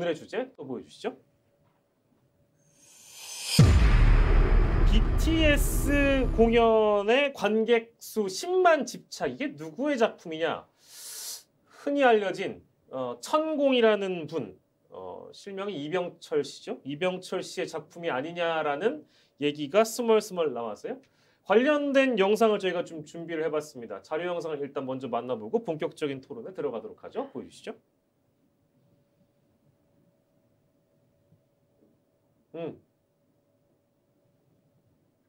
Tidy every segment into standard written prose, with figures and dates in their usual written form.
오늘의 주제 또 보여주시죠. BTS 공연의 관객 수 10만 집차. 이게 누구의 작품이냐? 흔히 알려진 천공이라는 분, 실명이 이병철 씨죠. 이병철 씨의 작품이 아니냐라는 얘기가 스멀스멀 나왔어요. 관련된 영상을 저희가 좀 준비를 해봤습니다. 자료 영상을 일단 먼저 만나보고 본격적인 토론에 들어가도록 하죠. 보여주시죠.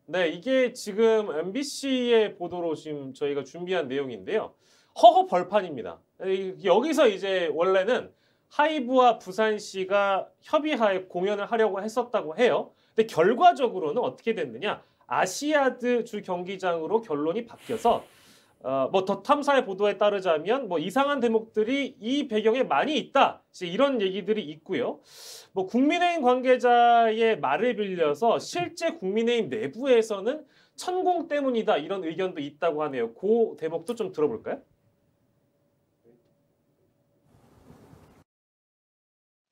네, 이게 지금 MBC의 보도로 지금 저희가 준비한 내용인데요. 허허 벌판입니다. 여기서 이제 원래는 하이브와 부산시가 협의하에 공연을 하려고 했었다고 해요. 근데 결과적으로는 어떻게 됐느냐? 아시아드 주 경기장으로 결론이 바뀌어서 더 탐사의 보도에 따르자면 이상한 대목들이 이 배경에 많이 있다. 이런 얘기들이 있고요. 국민의힘 관계자의 말을 빌려서 실제 국민의힘 내부에서는 천공 때문이다. 이런 의견도 있다고 하네요. 그 대목도 좀 들어볼까요?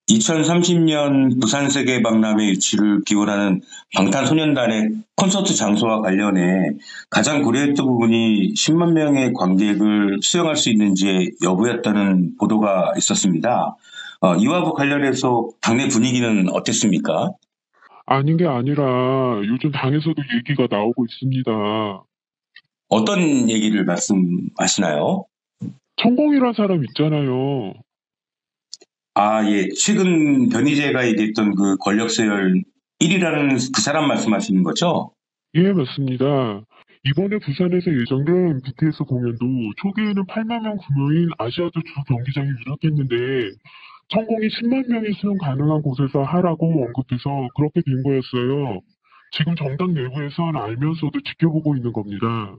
(2030년) 부산 세계 박람회 유치를 기원하는 방탄소년단의 콘서트 장소와 관련해 가장 고려했던 부분이 10만 명의 관객을 수용할 수 있는지의 여부였다는 보도가 있었습니다. 이와 관련해서 당내 분위기는 어땠습니까? 아닌 게 아니라 요즘 당에서도 얘기가 나오고 있습니다. 어떤 얘기를 말씀하시나요? 천공이란 사람 있잖아요. 예. 최근 변희재가 얘기했던 그 권력서열 1위라는 그 사람 말씀하시는 거죠? 예, 맞습니다. 이번에 부산에서 예정된 BTS 공연도 초기에는 8만 명 규모인 아시아드 주 경기장이 유력했는데 천공이 10만 명이 수용 가능한 곳에서 하라고 언급해서 그렇게 된 거였어요. 지금 정당 내부에선 알면서도 지켜보고 있는 겁니다.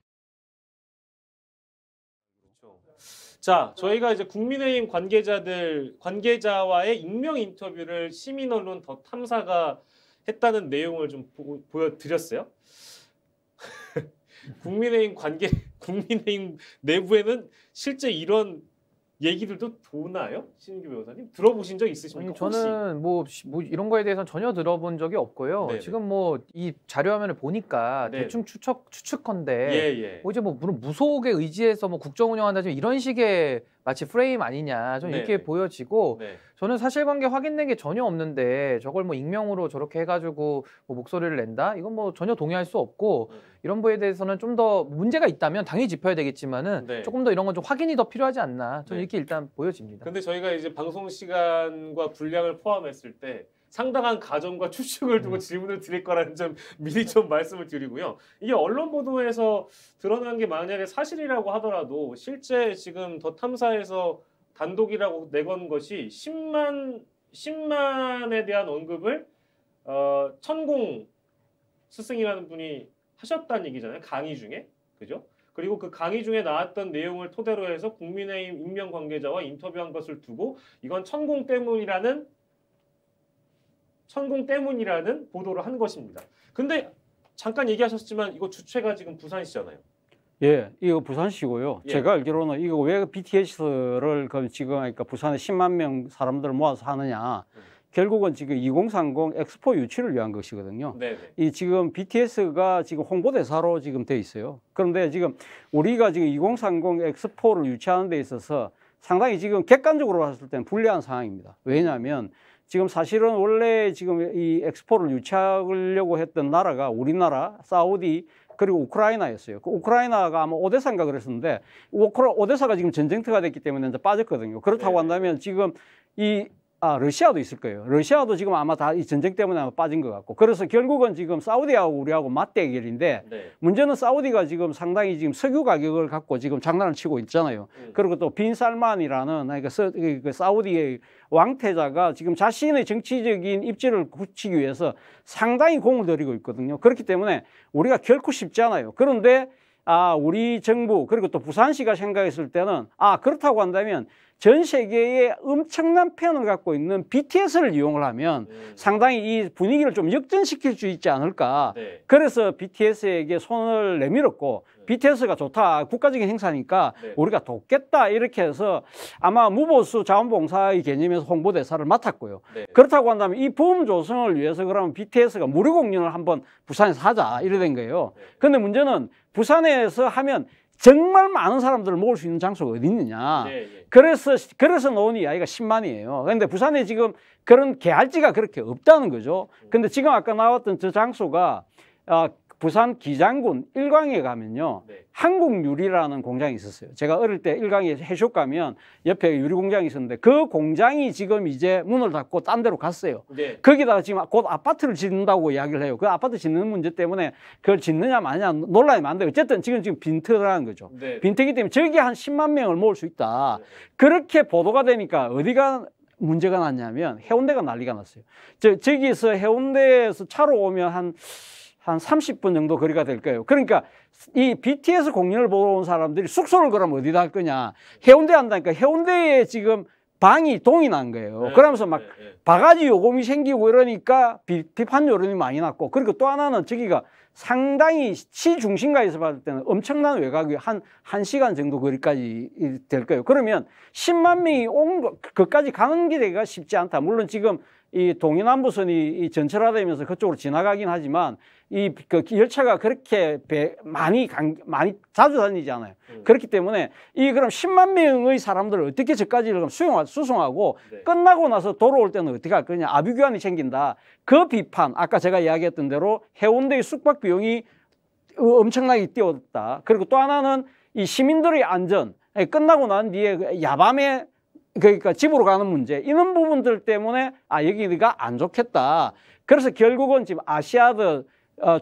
자, 저희가 이제 국민의힘 관계자와의 익명 인터뷰를 시민 언론 더 탐사가 했다는 내용을 좀 보여드렸어요. 국민의힘 내부에는 실제 이런 얘기들도 도나요? 신인규 변호사님? 들어보신 적 있으십니까? 저는 뭐 이런 거에 대해서는 전혀 들어본 적이 없고요. 네네. 지금 이 자료 화면을 보니까 네네. 대충 추측컨대 이제 물론 무속에 의지해서 국정 운영한다 이런 식의 마치 프레임 아니냐 저는 이렇게 네네. 보여지고 네. 저는 사실관계 확인된 게 전혀 없는데 저걸 익명으로 저렇게 해가지고 목소리를 낸다? 이건 전혀 동의할 수 없고 이런 부분에 대해서는 좀 더 문제가 있다면 당연히 짚어야 되겠지만은 네. 조금 더 이런 건 좀 확인이 더 필요하지 않나 저는 네. 이렇게 일단 보여집니다. 근데 저희가 이제 방송 시간과 분량을 포함했을 때 상당한 가정과 추측을 두고 질문을 드릴 거라는 점 미리 좀 말씀을 드리고요. 이게 언론 보도에서 드러난 게 만약에 사실이라고 하더라도 실제 지금 더 탐사에서 단독이라고 내건 것이 10만에 대한 언급을 천공 스승이라는 분이 하셨다는 얘기잖아요. 강의 중에. 그죠? 그리고 그 강의 중에 나왔던 내용을 토대로 해서 국민의힘 익명 관계자와 인터뷰한 것을 두고 이건 천공 때문이라는 보도를 한 것입니다. 근데 잠깐 얘기하셨지만 이거 주체가 지금 부산시잖아요. 예, 이거 부산시고요. 예. 제가 알기로는 이거 왜 BTS를 지금 그러니까 부산에 10만 명 사람들을 모아서 하느냐. 결국은 지금 2030 엑스포 유치를 위한 것이거든요. 네네. 이 지금 BTS가 지금 홍보대사로 지금 돼 있어요. 그런데 지금 우리가 지금 2030 엑스포를 유치하는 데 있어서 상당히 지금 객관적으로 봤을 때는 불리한 상황입니다. 왜냐하면 지금 사실은 원래 지금 이 엑스포를 유치하려고 했던 나라가 우리나라, 사우디, 그리고 우크라이나였어요. 그 우크라이나가 아마 오데사인가 그랬었는데 오데사가 지금 전쟁터가 됐기 때문에 이제 빠졌거든요. 그렇다고 한다면 지금 러시아도 있을 거예요. 러시아도 지금 아마 다 이 전쟁 때문에 아마 빠진 것 같고. 그래서 결국은 지금 사우디하고 우리하고 맞대결인데 문제는 사우디가 지금 상당히 지금 석유 가격을 갖고 지금 장난을 치고 있잖아요. 그리고 또 빈 살만이라는 그 사우디의 왕태자가 지금 자신의 정치적인 입지를 굳히기 위해서 상당히 공을 들이고 있거든요. 그렇기 때문에 우리가 결코 쉽지 않아요. 그런데 우리 정부 그리고 또 부산시가 생각했을 때는 그렇다고 한다면 전 세계에 엄청난 팬을 갖고 있는 BTS를 이용을 하면 상당히 이 분위기를 좀 역전시킬 수 있지 않을까. 네. 그래서 BTS에게 손을 내밀었고 BTS가 좋다. 국가적인 행사니까 네. 우리가 돕겠다. 이렇게 해서 아마 무보수 자원봉사의 개념에서 홍보대사를 맡았고요. 네. 그렇다고 한다면 이 보험 조성을 위해서 그러면 BTS가 무료 공연을 한번 부산에서 하자. 이래 된 거예요. 네. 근데 문제는 부산에서 하면 정말 많은 사람들을 모을 수 있는 장소가 어디 있느냐. 예, 예. 그래서 나온 이야기가 10만이에요. 그런데 부산에 지금 그런 계알지가 그렇게 없다는 거죠. 근데 지금 아까 나왔던 저 장소가 부산 기장군 일광에 가면요. 네. 한국유리라는 공장이 있었어요. 제가 어릴 때 일광에 해쇼 가면 옆에 유리 공장이 있었는데 그 공장이 지금 이제 문을 닫고 딴 데로 갔어요. 네. 거기다가 지금 곧 아파트를 짓는다고 이야기를 해요. 그 아파트 짓는 문제 때문에 그걸 짓느냐 마느냐 논란이 많은데 어쨌든 지금 빈터라는 거죠. 네. 빈터기 때문에 저기 한 10만 명을 모을 수 있다. 네. 그렇게 보도가 되니까 어디가 문제가 났냐면 해운대가 난리가 났어요. 저기서 해운대에서 차로 오면 한 30분 정도 거리가 될 거예요. 그러니까 이 BTS 공연을 보러 온 사람들이 숙소를 그럼 어디다 할 거냐. 해운대 한다니까 해운대에 지금 방이 동이 난 거예요. 네. 그러면서 막 네. 네. 바가지 요금이 생기고 이러니까 비판 여론이 많이 났고 그리고 또 하나는 저기가 상당히 시 중심가에서 봤을 때는 엄청난 외곽이 한 1시간 정도 거리까지 될 거예요. 그러면 10만 명이 그까지 가는 길이가 쉽지 않다. 물론 지금 이 동해남부선이 전철화되면서 그쪽으로 지나가긴 하지만 그 열차가 그렇게 많이 자주 다니지 않아요. 그렇기 때문에 그럼 10만 명의 사람들을 어떻게 저까지 수송하고 네. 끝나고 나서 돌아올 때는 어떻게 할 거냐. 아비규환이 생긴다. 그 비판, 아까 제가 이야기했던 대로 해운대의 숙박 비용이 엄청나게 뛰어왔다. 그리고 또 하나는 이 시민들의 안전, 끝나고 난 뒤에 야밤에 그러니까 집으로 가는 문제 이런 부분들 때문에 여기가 안 좋겠다. 그래서 결국은 지금 아시아드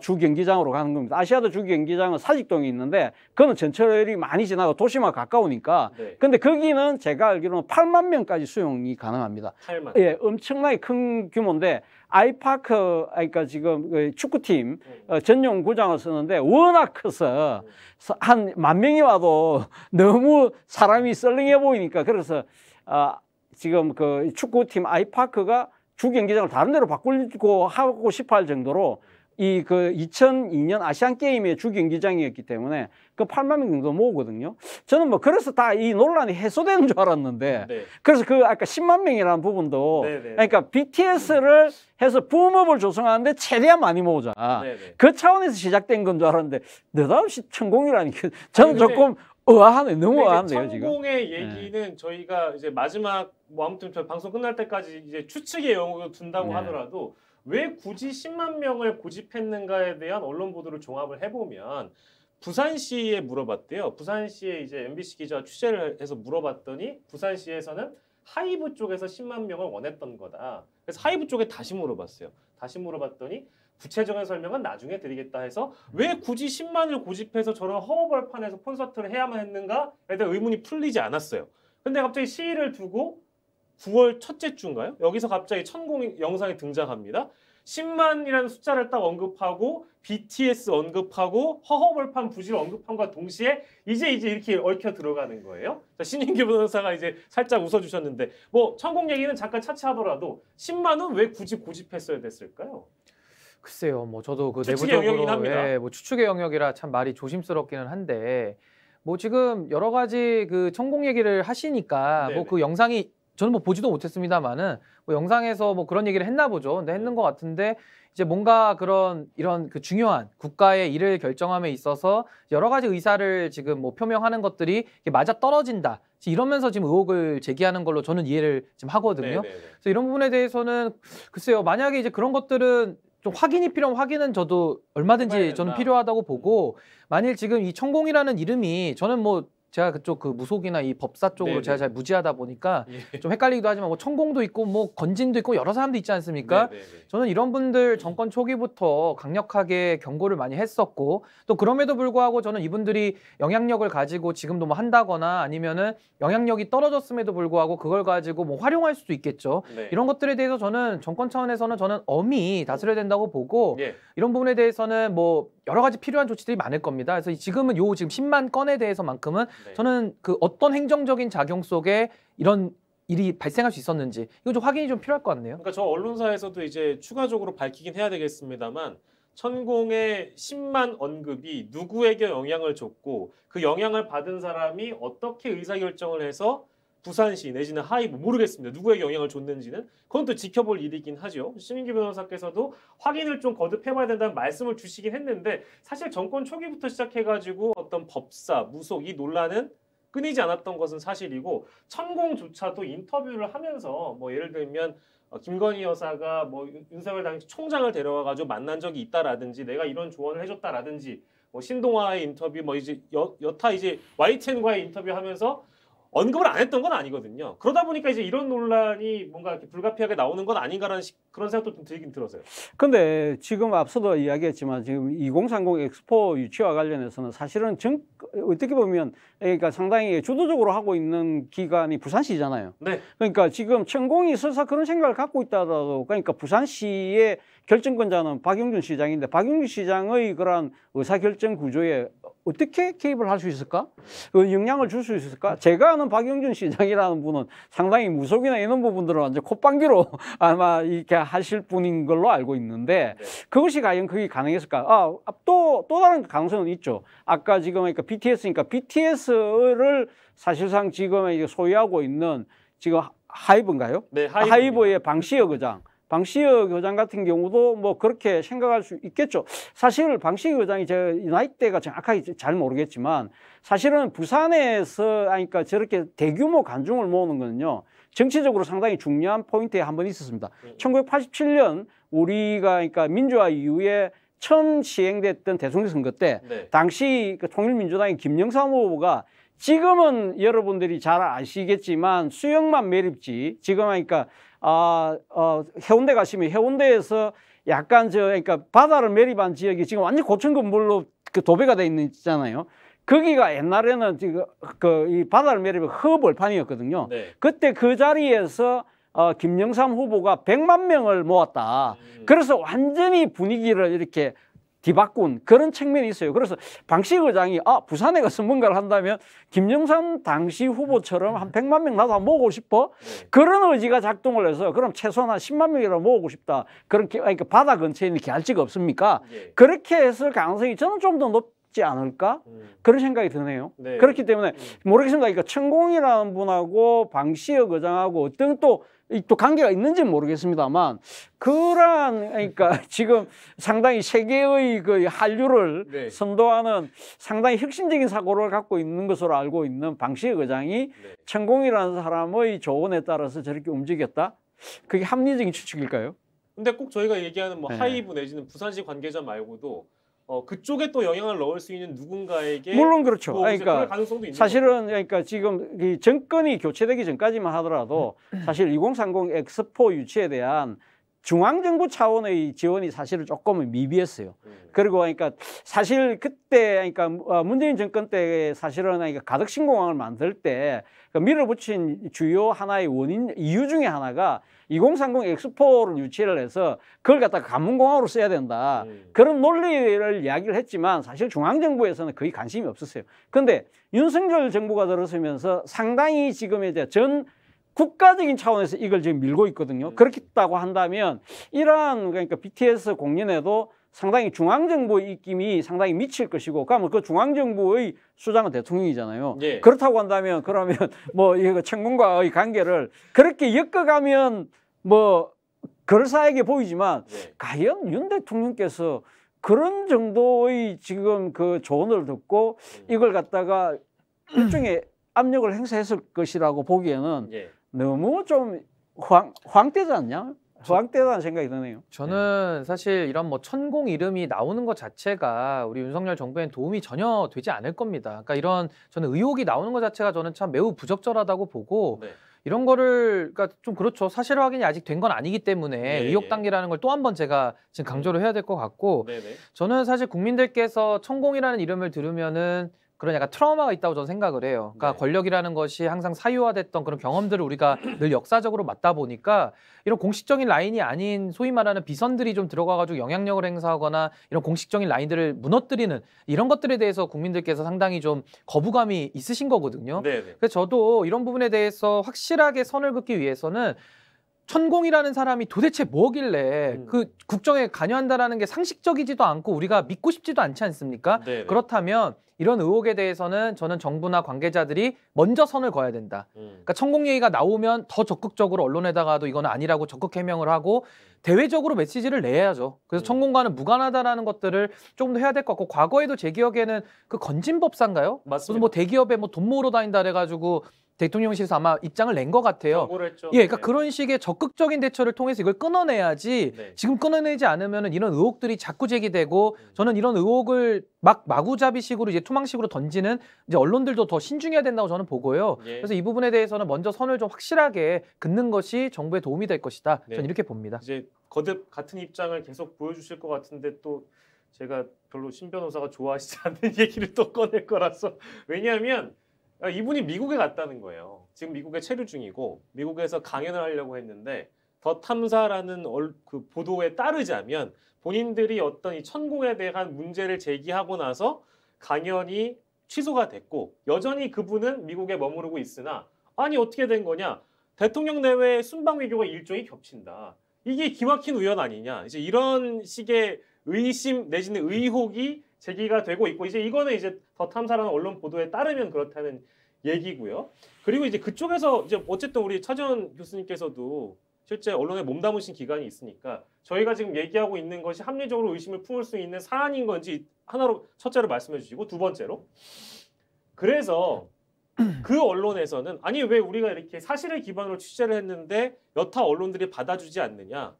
주 경기장으로 가는 겁니다. 아시아드 주 경기장은 사직동이 있는데 그거는 전철이 많이 지나고 도시만 가까우니까. 네. 근데 거기는 제가 알기로는 8만 명까지 수용이 가능합니다. 8만. 예, 엄청나게 큰 규모인데 아이파크 그러니까 지금 그 축구팀 전용 구장을 쓰는데 워낙 커서 한 10,000명이 와도 너무 사람이 썰렁해 보이니까 그래서 지금 그 축구팀 아이파크가 주 경기장을 다른 데로 바꾸고 하고 싶어 할 정도로 그 2002년 아시안 게임의 주 경기장이었기 때문에 그 8만 명 정도 모으거든요. 저는 뭐 그래서 다 이 논란이 해소되는 줄 알았는데 네. 그래서 그 아까 10만 명이라는 부분도 네, 네. 그러니까 BTS를 해서 붐업을 조성하는데 최대한 많이 모으자. 네, 네. 그 차원에서 시작된 건 줄 알았는데 느닷없이 천공이라니까 저는 근데 조금 의아하네. 너무 근데 의아한데요 이제 지금. 천공의 얘기는 저희가 이제 마지막 아무튼 저 방송 끝날 때까지 이제 추측의 영역으로 둔다고 네. 하더라도 왜 굳이 10만 명을 고집했는가에 대한 언론 보도를 종합을 해보면 부산시에 물어봤대요. 부산시에 이제 MBC 기자가 취재를 해서 물어봤더니 부산시에서는 하이브 쪽에서 10만 명을 원했던 거다. 그래서 하이브 쪽에 다시 물어봤어요. 다시 물어봤더니 구체적인 설명은 나중에 드리겠다 해서 왜 굳이 10만을 고집해서 저런 허허벌판에서 콘서트를 해야만 했는가에 대한 의문이 풀리지 않았어요. 근데 갑자기 시일을 두고 9월 첫째 주인가요? 여기서 갑자기 천공 영상이 등장합니다. 10만이라는 숫자를 딱 언급하고 BTS 언급하고 허허벌판 부지를 언급함과 동시에 이제 이렇게 얽혀 들어가는 거예요. 자, 신인규 변호사가 이제 살짝 웃어주셨는데 뭐 천공 얘기는 잠깐 차치하더라도 10만은 왜 굳이 고집했어야 됐을까요? 글쎄요, 뭐 저도 그 추측의 영역이긴 내부적으로 합니다. 뭐 추측의 영역이라 참 말이 조심스럽기는 한데 뭐 지금 여러 가지 그 천공 얘기를 하시니까 네네. 뭐 그 영상이 저는 뭐 보지도 못했습니다만은 뭐 영상에서 뭐 그런 얘기를 했나 보죠. 근데 했는 것 같은데 이제 뭔가 이런 그 중요한 국가의 일을 결정함에 있어서 여러 가지 의사를 지금 뭐 표명하는 것들이 맞아 떨어진다. 이러면서 지금 의혹을 제기하는 걸로 저는 이해를 지금 하거든요. 네네네. 그래서 이런 부분에 대해서는 글쎄요, 만약에 이제 그런 것들은 좀 확인이 필요한 확인은 저도 얼마든지 저는 필요하다고 보고 만일 지금 이 천공이라는 이름이 저는 뭐 제가 그쪽 그 무속이나 이 법사 쪽으로 네네. 제가 잘 무지하다 보니까 예. 좀 헷갈리기도 하지만 뭐 천공도 있고 뭐 건진도 있고 여러 사람도 있지 않습니까? 네네네. 저는 이런 분들 정권 초기부터 강력하게 경고를 많이 했었고 또 그럼에도 불구하고 저는 이분들이 영향력을 가지고 지금도 뭐 한다거나 아니면은 영향력이 떨어졌음에도 불구하고 그걸 가지고 뭐 활용할 수도 있겠죠. 네. 이런 것들에 대해서 저는 정권 차원에서는 저는 엄히 다스려야 된다고 보고 예. 이런 부분에 대해서는 뭐 여러 가지 필요한 조치들이 많을 겁니다. 그래서 지금은 지금 10만 건에 대해서만큼은 네. 저는 그 어떤 행정적인 작용 속에 이런 일이 발생할 수 있었는지 이거 좀 확인이 좀 필요할 것 같네요. 그러니까 저 언론사에서도 이제 추가적으로 밝히긴 해야 되겠습니다만 천공의 10만 언급이 누구에게 영향을 줬고 그 영향을 받은 사람이 어떻게 의사결정을 해서 부산시 내지는 하이브 모르겠습니다. 누구에게 영향을 줬는지는 그건 또 지켜볼 일이긴 하죠. 심인규 변호사께서도 확인을 좀 거듭해봐야 된다는 말씀을 주시긴 했는데 사실 정권 초기부터 시작해가지고 어떤 법사, 무속 이 논란은 끊이지 않았던 것은 사실이고 천공조차도 인터뷰를 하면서 뭐 예를 들면 김건희 여사가 뭐 윤석열 당시 총장을 데려와가지고 만난 적이 있다라든지 내가 이런 조언을 해줬다라든지 뭐 신동아의 인터뷰 뭐 이제 여타 이제 YTN과의 인터뷰하면서 언급을 안 했던 건 아니거든요. 그러다 보니까 이제 이런 논란이 뭔가 이렇게 불가피하게 나오는 건 아닌가라는 그런 생각도 좀 들긴 들었어요. 근데 지금 앞서도 이야기했지만 지금 2030 엑스포 유치와 관련해서는 사실은 어떻게 보면 그러니까 상당히 주도적으로 하고 있는 기관이 부산시잖아요. 네. 그러니까 지금 천공이 설사 그런 생각을 갖고 있다라도 그러니까 부산시의 결정권자는 박영준 시장인데 박영준 시장의 그러한 의사결정 구조에 어떻게 개입을 할 수 있을까? 그 영향을 줄 수 있을까? 제가 아는 박영준 시장이라는 분은 상당히 무속이나 이런 부분들은 완전 콧방귀로 아마 이렇게 하실 분인 걸로 알고 있는데 그것이 과연 그게 가능했을까? 또 다른 가능성은 있죠. 아까 지금 그러니까 BTS니까 BTS를 사실상 지금 이제 소유하고 있는 지금 하이브인가요? 네, 하이브의 방시혁 의장. 방시혁 의장 같은 경우도 뭐 그렇게 생각할 수 있겠죠. 사실 방시혁 의장이 제 나이대가 정확하게 잘 모르겠지만 사실은 부산에서 그러니까 저렇게 대규모 관중을 모으는 거는요. 정치적으로 상당히 중요한 포인트에 한 번 있었습니다. 1987년 우리가 그러니까 민주화 이후에 처음 시행됐던 대통령 선거 때 당시 그 통일민주당의 김영삼 후보가 지금은 여러분들이 잘 아시겠지만 수영만 매립지 지금 그러니까 해운대 가시면 해운대에서 약간 그러니까 바다를 매립한 지역이 지금 완전 고층 건물로 그 도배가 돼 있잖아요. 거기가 옛날에는 지금 이 바다를 매립한 허벌판이었거든요. 네. 그때 그 자리에서 김영삼 후보가 100만 명을 모았다. 그래서 완전히 분위기를 이렇게 뒤바꾼 그런 측면이 있어요. 그래서 방시혁 의장이 부산에 가서 뭔가를 한다면 김영삼 당시 후보처럼 한 100만 명 나도 한번 모으고 싶어. 그런 의지가 작동을 해서 그럼 최소한 한 10만 명이라도 모으고 싶다. 그러니까 바다 근처에 있는 계알지가 없습니까? 그렇게 했을 가능성이 저는 좀 더 높지 않을까? 그런 생각이 드네요. 네. 그렇기 때문에 모르겠습니다. 그러니까 천공이라는 분하고 방시혁 의장하고 어떤 또 관계가 있는지는 모르겠습니다만 그러한 그러니까 지금 상당히 세계의 그 한류를 선도하는 상당히 혁신적인 사고를 갖고 있는 것으로 알고 있는 방시혁 의장이 천공이라는 사람의 조언에 따라서 저렇게 움직였다? 그게 합리적인 추측일까요? 근데 꼭 저희가 얘기하는 뭐 하이브 내지는 부산시 관계자 말고도 그쪽에 또 영향을 넣을 수 있는 누군가에게 물론 그렇죠. 뭐 그럴 가능성도 있는 사실은 그러니까 지금 이 정권이 교체되기 전까지만 하더라도 사실 2030 엑스포 유치에 대한 중앙정부 차원의 지원이 사실은 조금은 미비했어요. 그리고 그러니까 사실 그때 그러니까 문재인 정권 때 사실은 그러니까 가덕 신공항을 만들 때 밀어붙인 주요 하나의 이유 중에 하나가 2030 엑스포를 유치를 해서 그걸 갖다가 관문공항으로 써야 된다. 그런 논리를 이야기를 했지만 사실 중앙정부에서는 거의 관심이 없었어요. 그런데 윤석열 정부가 들어서면서 상당히 지금 이제 전 국가적인 차원에서 이걸 지금 밀고 있거든요. 그렇다고 한다면 이러한 그러니까 BTS 공연에도 상당히 중앙정부의 입김이 상당히 미칠 것이고, 그러면 그 중앙정부의 수장은 대통령이잖아요. 그렇다고 한다면 그러면 뭐 이거 천공과의 관계를 그렇게 엮어가면 뭐 그럴싸하게 보이지만 과연 윤 대통령께서 그런 정도의 지금 그 조언을 듣고 이걸 갖다가 일종의 압력을 행사했을 것이라고 보기에는 너무 좀 황되지 않냐? 황되다는 생각이 드네요. 저는 사실 이런 뭐 천공 이름이 나오는 것 자체가 우리 윤석열 정부엔 도움이 전혀 되지 않을 겁니다. 그러니까 이런 저는 의혹이 나오는 것 자체가 저는 참 매우 부적절하다고 보고 이런 거를 그러니까 좀 그렇죠. 사실 확인이 아직 된 건 아니기 때문에 의혹 단계라는 걸 또 한 번 제가 지금 강조를 해야 될 것 같고 저는 사실 국민들께서 천공이라는 이름을 들으면은 그런 약간 트라우마가 있다고 저는 생각을 해요. 그러니까 네. 권력이라는 것이 항상 사유화됐던 그런 경험들을 우리가 늘 역사적으로 맞다 보니까 이런 공식적인 라인이 아닌 소위 말하는 비선들이 좀 들어가가지고 영향력을 행사하거나 이런 공식적인 라인들을 무너뜨리는 이런 것들에 대해서 국민들께서 상당히 좀 거부감이 있으신 거거든요. 네네. 그래서 저도 이런 부분에 대해서 확실하게 선을 긋기 위해서는 천공이라는 사람이 도대체 뭐길래 그 국정에 관여한다라는 게 상식적이지도 않고 우리가 믿고 싶지도 않지 않습니까? 네네. 그렇다면 이런 의혹에 대해서는 저는 정부나 관계자들이 먼저 선을 그어야 된다. 그러니까 천공 얘기가 나오면 더 적극적으로 언론에다가도 이건 아니라고 적극 해명을 하고 대외적으로 메시지를 내야죠. 그래서 천공과는 무관하다라는 것들을 조금 더 해야 될 것 같고 과거에도 제 기억에는 그 건진법사인가요? 무슨 맞습니다. 뭐 대기업에 뭐 돈 모으러 다닌다 그래가지고 대통령실에서 아마 입장을 낸 것 같아요. 경고를 했죠. 예, 그러니까 네. 그런 식의 적극적인 대처를 통해서 이걸 끊어내야지 네. 지금 끊어내지 않으면 이런 의혹들이 자꾸 제기되고 저는 이런 의혹을 막 마구잡이식으로 이제 투망식으로 던지는 이제 언론들도 더 신중해야 된다고 저는 보고요. 예. 그래서 이 부분에 대해서는 먼저 선을 좀 확실하게 긋는 것이 정부에 도움이 될 것이다. 네. 저는 이렇게 봅니다. 이제 거듭 같은 입장을 계속 보여주실 것 같은데 또 제가 별로 신 변호사가 좋아하시지 않는 얘기를 또 꺼낼 거라서 왜냐하면 이분이 미국에 갔다는 거예요. 지금 미국에 체류 중이고 미국에서 강연을 하려고 했는데 더 탐사라는 그 보도에 따르자면 본인들이 어떤 이 천공에 대한 문제를 제기하고 나서 강연이 취소가 됐고 여전히 그분은 미국에 머무르고 있으나 아니 어떻게 된 거냐? 대통령 내외 순방 외교가 일정이 겹친다. 이게 기막힌 우연 아니냐? 이제 이런 식의 의심 내지는 의혹이 제기가 되고 있고 이제 이거는 이제 더 탐사라는 언론 보도에 따르면 그렇다는 얘기고요. 그리고 이제 그쪽에서 이제 어쨌든 우리 차재원 교수님께서도 실제 언론에 몸담으신 기간이 있으니까 저희가 지금 얘기하고 있는 것이 합리적으로 의심을 품을 수 있는 사안인 건지 하나로 첫째로 말씀해 주시고 두 번째로 그래서 그 언론에서는 아니 왜 우리가 이렇게 사실을 기반으로 취재를 했는데 여타 언론들이 받아주지 않느냐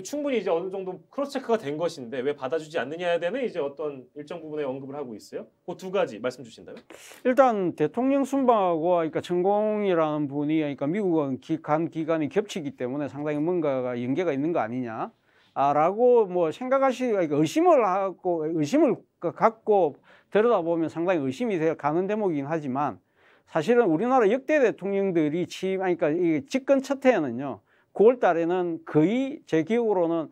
충분히 이제 어느 정도 크로스 체크가 된 것인데 왜 받아주지 않느냐에 대한 이제 어떤 일정 부분의 언급을 하고 있어요. 그 두 가지 말씀 주신다면? 일단 대통령 순방하고 그러니까 천공이라는 분이 그러니까 미국은 간 기간이 겹치기 때문에 상당히 뭔가가 연계가 있는 거 아니냐. 라고 뭐 생각하시고 그러니까 의심을 갖고 들여다보면 상당히 의심이 가는 대목이긴 하지만 사실은 우리나라 역대 대통령들이 그러니까 이 집권 첫 해에는요. 9월 달에는 거의 제 기억으로는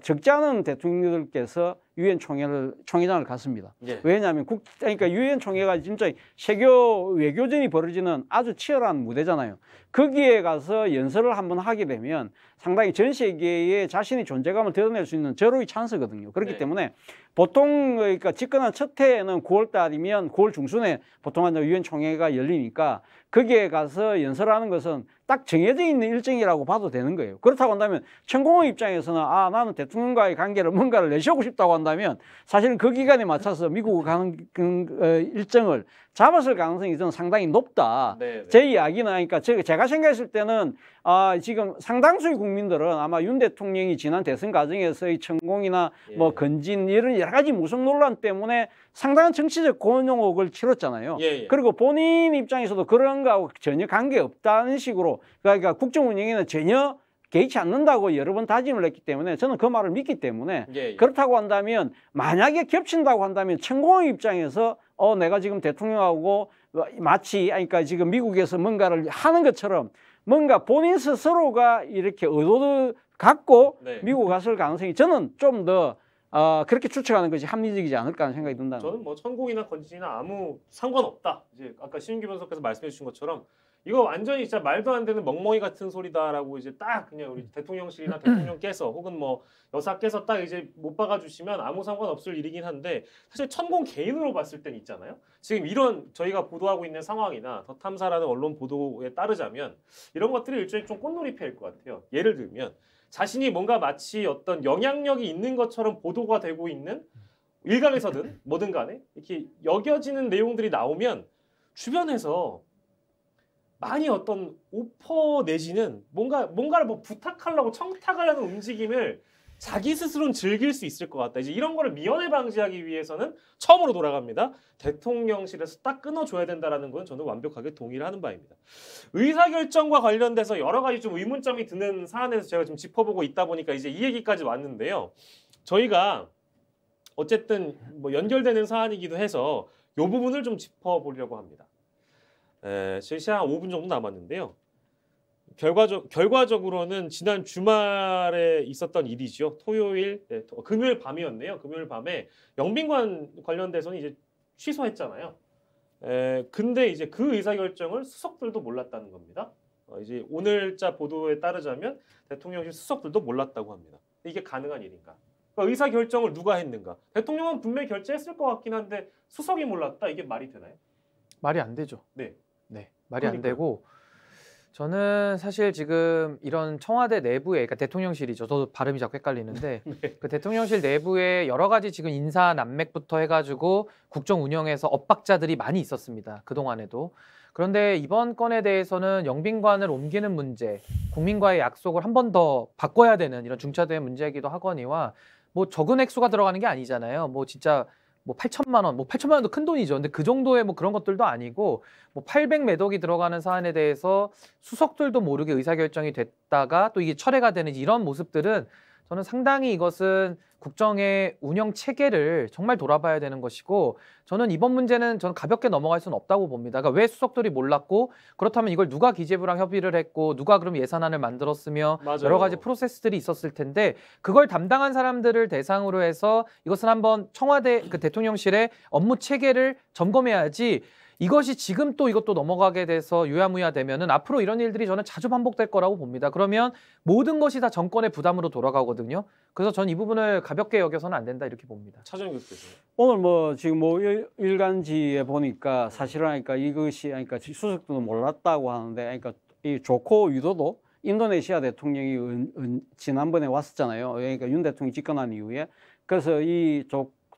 적지 않은 대통령들께서 유엔 총회장을 갔습니다. 예. 왜냐하면 그러니까 유엔 총회가 진짜 세계 외교전이 벌어지는 아주 치열한 무대잖아요. 거기에 가서 연설을 한번 하게 되면 상당히 전 세계에 자신의 존재감을 드러낼 수 있는 절호의 찬스거든요. 그렇기 네. 때문에 보통 그러니까 집권한 첫 해에는 9월 달이면 9월 중순에 보통 한 유엔 총회가 열리니까 거기에 가서 연설하는 것은 딱 정해져 있는 일정이라고 봐도 되는 거예요. 그렇다고 한다면 천공의 입장에서는 나는 대통령과의 관계를 뭔가를 내세우고 싶다고 한다면 사실은 그 기간에 맞춰서 미국을 가는 일정을 잡았을 가능성이 저는 상당히 높다. 네, 네. 제 이야기는 그러니까 제가 생각했을 때는 지금 상당수의 국민들은 아마 윤 대통령이 지난 대선 과정에서의 천공이나 예. 뭐 건진 이런 여러 가지 무속 논란 때문에 상당한 정치적 곤욕을 치렀잖아요. 예, 예. 그리고 본인 입장에서도 그런 거하고 전혀 관계없다는 식으로 그러니까 국정 운영에는 전혀 개의치 않는다고 여러 번 다짐을 했기 때문에 저는 그 말을 믿기 때문에 예, 예. 그렇다고 한다면 만약에 겹친다고 한다면 천공의 입장에서 내가 지금 대통령하고 마치 그러니까 지금 미국에서 뭔가를 하는 것처럼 뭔가 본인 스스로가 이렇게 의도를 갖고 네. 미국 갔을 가능성이 저는 좀 더 그렇게 추측하는 것이 합리적이지 않을까 하는 생각이 든다. 저는 뭐 천공이나 건진이나 아무 상관없다. 이제 아까 신인규 변호사께서 말씀해 주신 것처럼 이거 완전히 진짜 말도 안 되는 멍멍이 같은 소리다라고 이제 딱 그냥 우리 대통령실이나 대통령께서 혹은 뭐 여사께서 딱 이제 못 박아주시면 아무 상관없을 일이긴 한데 사실 천공 개인으로 봤을 땐 있잖아요. 지금 이런 저희가 보도하고 있는 상황이나 더 탐사라는 언론 보도에 따르자면 이런 것들이 일종의 좀 꽃놀이패일 것 같아요. 예를 들면 자신이 뭔가 마치 어떤 영향력이 있는 것처럼 보도가 되고 있는 일각에서든 뭐든 간에 이렇게 여겨지는 내용들이 나오면 주변에서 많이 어떤 오퍼 내지는 뭔가를 뭐 부탁하려고 청탁하려는 움직임을 자기 스스로는 즐길 수 있을 것 같다. 이제 이런 거를 미연에 방지하기 위해서는 처음으로 돌아갑니다. 대통령실에서 딱 끊어줘야 된다라는 건 저는 완벽하게 동의를 하는 바입니다. 의사결정과 관련돼서 여러 가지 좀 의문점이 드는 사안에서 제가 지금 짚어보고 있다 보니까 이제 이 얘기까지 왔는데요. 저희가 어쨌든 뭐 연결되는 사안이기도 해서 이 부분을 좀 짚어보려고 합니다. 시간 한 5분 정도 남았는데요. 결과적으로는 지난 주말에 있었던 일이죠. 금요일 밤이었네요. 금요일 밤에 영빈관 관련돼서는 이제 취소했잖아요. 근데 이제 그 의사결정을 수석들도 몰랐다는 겁니다. 이제 오늘자 보도에 따르자면 대통령실 수석들도 몰랐다고 합니다. 이게 가능한 일인가? 그러니까 의사결정을 누가 했는가? 대통령은 분명히 결재했을 것 같긴 한데 수석이 몰랐다? 이게 말이 되나요? 말이 안 되죠. 네. 말이 안 그러니까요. 되고 저는 사실 지금 이런 청와대 내부에, 그러니까 대통령실이죠. 저도 발음이 자꾸 헷갈리는데 네. 그 대통령실 내부에 여러 가지 지금 인사 난맥부터 해가지고 국정 운영에서 엇박자들이 많이 있었습니다. 그동안에도. 그런데 이번 건에 대해서는 영빈관을 옮기는 문제, 국민과의 약속을 한 번 더 바꿔야 되는 이런 중차대의 문제이기도 하거니와 뭐 적은 액수가 들어가는 게 아니잖아요. 뭐 진짜 뭐 8천만 원, 뭐 8천만 원도 큰 돈이죠. 근데 그 정도의 뭐 그런 것들도 아니고 뭐 800몇 억이 들어가는 사안에 대해서 수석들도 모르게 의사결정이 됐다가 또 이게 철회가 되는 이런 모습들은 저는 상당히 이것은 국정의 운영 체계를 정말 돌아봐야 되는 것이고 저는 이번 문제는 저는 가볍게 넘어갈 수는 없다고 봅니다. 그러니까 왜 수석들이 몰랐고 그렇다면 이걸 누가 기재부랑 협의를 했고 누가 그럼 예산안을 만들었으며 맞아요. 여러 가지 프로세스들이 있었을 텐데 그걸 담당한 사람들을 대상으로 해서 이것은 한번 청와대 그 대통령실의 업무 체계를 점검해야지 이것이 지금 또 이것도 넘어가게 돼서 유야무야 되면은 앞으로 이런 일들이 저는 자주 반복될 거라고 봅니다. 그러면 모든 것이 다 정권의 부담으로 돌아가거든요. 그래서 저는 이 부분을 가볍게 여겨서는 안 된다 이렇게 봅니다. 차정희 교수님. 오늘 뭐 지금 뭐 일간지에 보니까 사실은 그러니까 이것이 그러니까 수석도 몰랐다고 하는데 그러니까 이 조코 위도도 인도네시아 대통령이 지난번에 왔었잖아요. 그러니까 윤 대통령이 집권한 이후에 그래서 이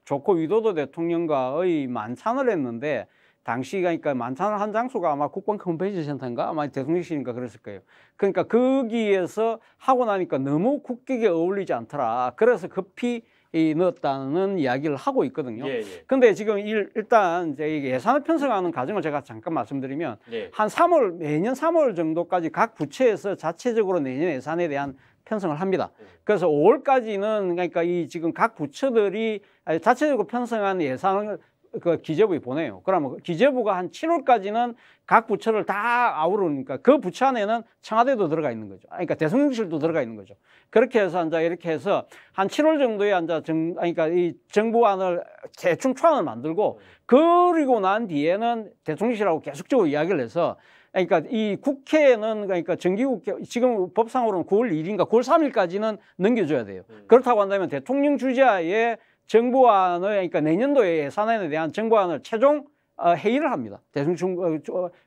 조코 위도도 대통령과의 만찬을 했는데 당시 그러니까 만찬을 한 장소가 아마 국방 컨벤션 센터인가 아마 대통령실인가 그랬을 거예요. 그러니까 거기에서 하고 나니까 너무 국격에 어울리지 않더라. 그래서 급히 넣었다는 이야기를 하고 있거든요. 예. 근데 지금 일단 이제 예산을 편성하는 과정을 제가 잠깐 말씀드리면 예. 한 매년 3월 정도까지 각 부처에서 자체적으로 내년 예산에 대한 편성을 합니다. 그래서 5월까지는 그러니까 이 지금 각 부처들이 자체적으로 편성한 예산을 그 기재부에 보내요. 그러면 기재부가 한 7월까지는 각 부처를 다 아우르니까 그 부처 안에는 청와대도 들어가 있는 거죠. 그러니까 대통령실도 들어가 있는 거죠. 그렇게 해서 이제 이렇게 해서 한 7월 정도에 그러니까 이 정부안을 대충 초안을 만들고 그리고 난 뒤에는 대통령실하고 계속적으로 이야기를 해서 그러니까 이 국회는 그러니까 정기국회 지금 법상으로는 9월 1일인가 9월 3일까지는 넘겨줘야 돼요. 그렇다고 한다면 대통령 주재하에 정부안을 그러니까 내년도에 예산안에 대한 정부안을 최종 회의를 합니다. 대통령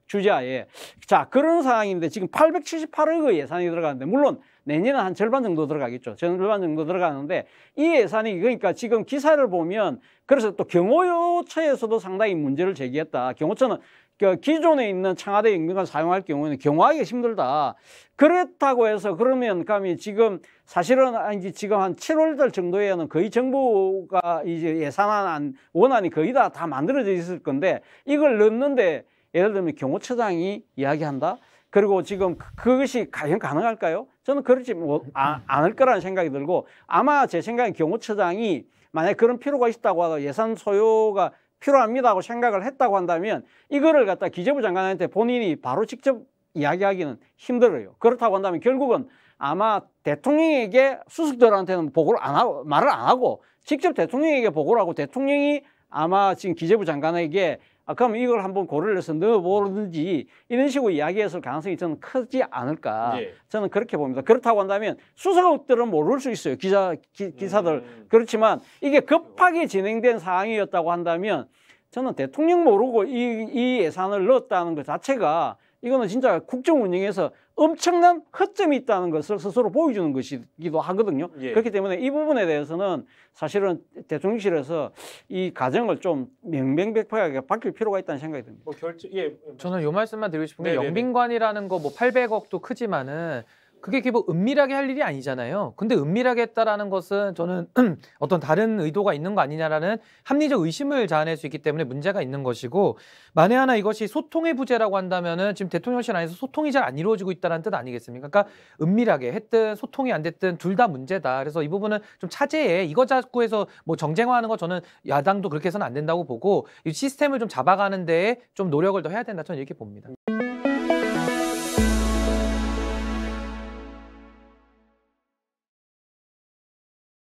주재하에. 자, 그런 상황인데 지금 878억의 예산이 들어가는데 물론 내년은 한 절반 정도 들어가겠죠. 절반 정도 들어가는데 이 예산이 그러니까 지금 기사를 보면 그래서 또 경호처에서도 상당히 문제를 제기했다. 경호처는 기존에 있는 청와대 영빈관 사용할 경우에는 경호하기가 힘들다. 그렇다고 해서 그러면 감히 지금 사실은 지금 한 7월달 정도에는 거의 정부가 이제 예산안 원안이 거의 다 만들어져 있을 건데 이걸 넣는데 예를 들면 경호처장이 이야기한다. 그리고 지금 그것이 과연 가능할까요? 저는 그렇지 않을 거라는 생각이 들고 아마 제 생각엔 경호처장이 만약에 그런 필요가 있다고 하고 예산 소요가 필요합니다 하고 생각을 했다고 한다면 이거를 갖다 기재부 장관한테 본인이 바로 직접 이야기하기는 힘들어요. 그렇다고 한다면 결국은 아마 대통령에게 수석들한테는 보고를 안 하고 말을 안 하고 직접 대통령에게 보고를 하고 대통령이 아마 지금 기재부 장관에게 그럼 이걸 한번 고려를 해서 넣어보든지 이런 식으로 이야기했을 가능성이 저는 크지 않을까. 예. 저는 그렇게 봅니다. 그렇다고 한다면 수석들은 모를 수 있어요. 기사들. 그렇지만 이게 급하게 진행된 사항이었다고 한다면 저는 대통령 모르고 이 예산을 넣었다는 것 자체가 이거는 진짜 국정 운영에서 엄청난 허점이 있다는 것을 스스로 보여주는 것이기도 하거든요. 예. 그렇기 때문에 이 부분에 대해서는 사실은 대통령실에서 이 과정을 좀 명명백백하게 바뀔 필요가 있다는 생각이 듭니다. 예. 저는 이 말씀만 드리고 싶은 게 네네네. 영빈관이라는 거 뭐 800억도 크지만은 그게 뭐 은밀하게 할 일이 아니잖아요. 근데 은밀하게 했다라는 것은 저는 어떤 다른 의도가 있는 거 아니냐라는 합리적 의심을 자아낼 수 있기 때문에 문제가 있는 것이고, 만에 하나 이것이 소통의 부재라고 한다면은 지금 대통령실 안에서 소통이 잘 안 이루어지고 있다는 뜻 아니겠습니까? 그러니까 은밀하게 했든 소통이 안 됐든 둘 다 문제다. 그래서 이 부분은 좀 차제해. 이거 자꾸 해서 뭐 정쟁화하는 거 저는 야당도 그렇게 해서는 안 된다고 보고, 이 시스템을 좀 잡아가는 데에 좀 노력을 더 해야 된다. 저는 이렇게 봅니다.